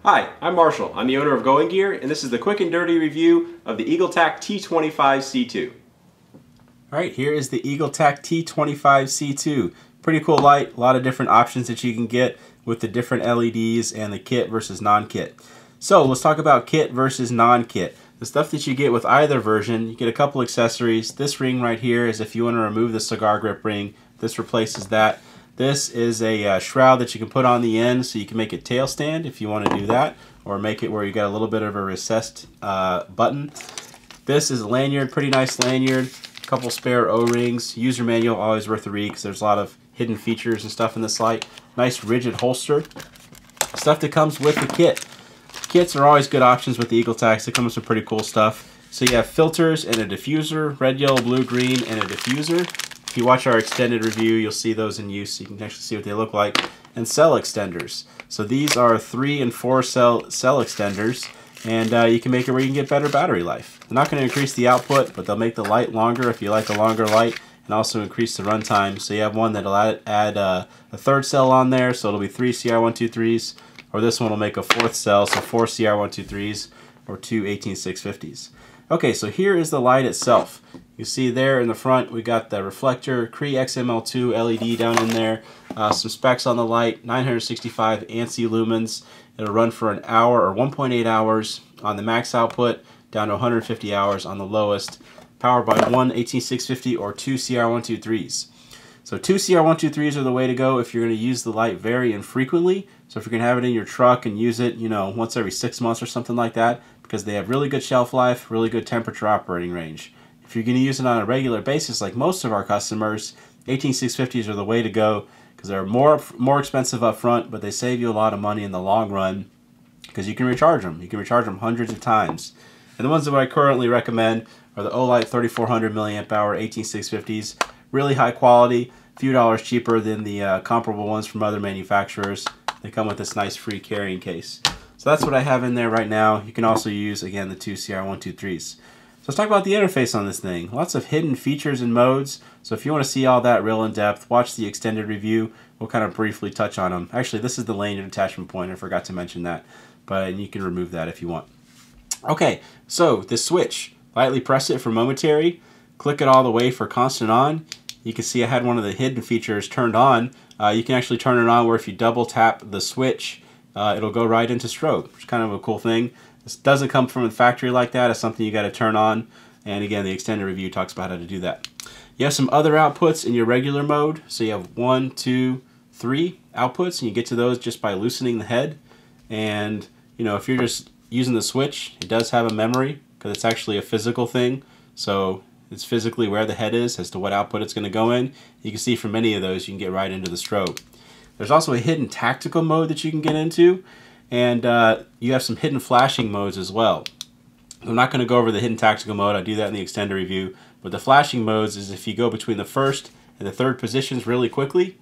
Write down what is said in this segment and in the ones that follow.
Hi, I'm Marshall. I'm the owner of Going Gear, and this is the quick and dirty review of the Eagletac T25C2. Alright, here is the Eagletac T25C2. Pretty cool light, a lot of different options that you can get with the different LEDs and the kit versus non-kit. So let's talk about kit versus non-kit. The stuff that you get with either version, you get a couple accessories. This ring right here is if you want to remove the cigar grip ring. This replaces that. This is a shroud that you can put on the end so you can make it tail stand if you want to do that, or make it where you got a little bit of a recessed button. This is a lanyard, pretty nice lanyard. A couple spare O-rings. User manual, always worth a read because there's a lot of hidden features and stuff in this light. Nice rigid holster. Stuff that comes with the kit. Kits are always good options with the Eagletacs. They come with some pretty cool stuff. So you have filters and a diffuser, red, yellow, blue, green, and a diffuser. If you watch our extended review, you'll see those in use. So you can actually see what they look like. And cell extenders. So these are 3 and 4 cell extenders, and you can make it where you can get better battery life. They're not going to increase the output, but they'll make the light longer if you like a longer light, and also increase the runtime. So you have one that'll add a 3rd cell on there, so it'll be 3 CR123s, or this one will make a 4th cell, so 4 CR123s, or 2 18650s. Okay, so here is the light itself. You see there in the front we got the reflector, Cree XML2 LED down in there, some specs on the light, 965 ANSI lumens. It'll run for an hour or 1.8 hours on the max output, down to 150 hours on the lowest, powered by 1 18650 or 2 CR123s. So 2 CR123s are the way to go if you're going to use the light very infrequently. So if you're going to have it in your truck and use it, you know, once every 6 months or something like that, because they have really good shelf life, really good temperature operating range. If you're going to use it on a regular basis, like most of our customers, 18650s are the way to go because they're more expensive up front, but they save you a lot of money in the long run because you can recharge them. You can recharge them hundreds of times. And the ones that I currently recommend are the Olight 3400 milliamp hour 18650s. Really high quality, a few dollars cheaper than the comparable ones from other manufacturers. They come with this nice free carrying case. So that's what I have in there right now. You can also use, again, the 2 CR123s. So let's talk about the interface on this thing. Lots of hidden features and modes. So if you want to see all that real in depth, watch the extended review. We'll kind of briefly touch on them. Actually, this is the lanyard attachment point. I forgot to mention that. But you can remove that if you want. Okay, so the switch. Lightly press it for momentary. Click it all the way for constant on. You can see I had one of the hidden features turned on. You can actually turn it on where if you double tap the switch, it'll go right into strobe, which is kind of a cool thing. This doesn't come from the factory like that. It's something you got to turn on. And again, the extended review talks about how to do that. You have some other outputs in your regular mode. So you have 1, 2, 3 outputs, and you get to those just by loosening the head. And you know, if you're just using the switch, it does have a memory because it's actually a physical thing. So it's physically where the head is as to what output it's going to go in. You can see from any of those, you can get right into the strobe. There's also a hidden tactical mode that you can get into, and you have some hidden flashing modes as well. I'm not going to go over the hidden tactical mode. I do that in the extended review. But the flashing modes is if you go between the 1st and the 3rd positions really quickly,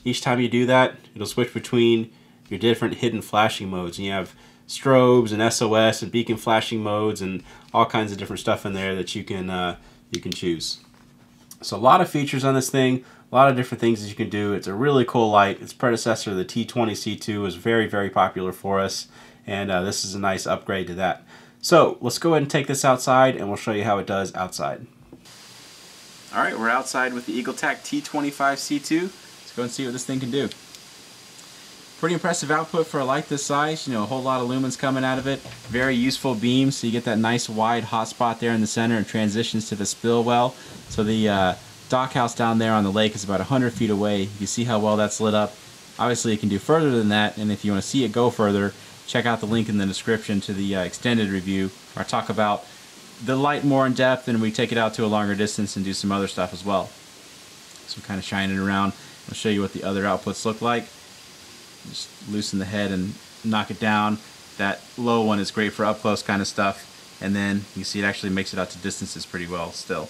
each time you do that, it'll switch between your different hidden flashing modes. And you have strobes and SOS and beacon flashing modes and all kinds of different stuff in there that you can choose. So a lot of features on this thing, a lot of different things that you can do. It's a really cool light. Its predecessor, the T20C2, was very, very popular for us, and this is a nice upgrade to that. So let's go ahead and take this outside, and we'll show you how it does outside. All right, we're outside with the Eagletac T25C2. Let's go and see what this thing can do. Pretty impressive output for a light this size. You know, a whole lot of lumens coming out of it. Very useful beam, so you get that nice wide hot spot there in the center and transitions to the spill well. So the dock house down there on the lake is about 100 feet away. You can see how well that's lit up. Obviously it can do further than that, and if you want to see it go further, check out the link in the description to the extended review where I talk about the light more in depth and we take it out to a longer distance and do some other stuff as well. So kind of shining around. I'll show you what the other outputs look like. Just loosen the head and knock it down. That low one is great for up close kind of stuff, and then you see it actually makes it out to distances pretty well still.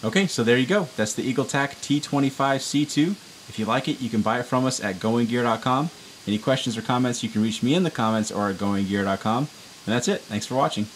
Okay, so there you go. That's the Eagletac T25C2. If you like it, you can buy it from us at goinggear.com. Any questions or comments, you can reach me in the comments or at goinggear.com. And that's it. Thanks for watching.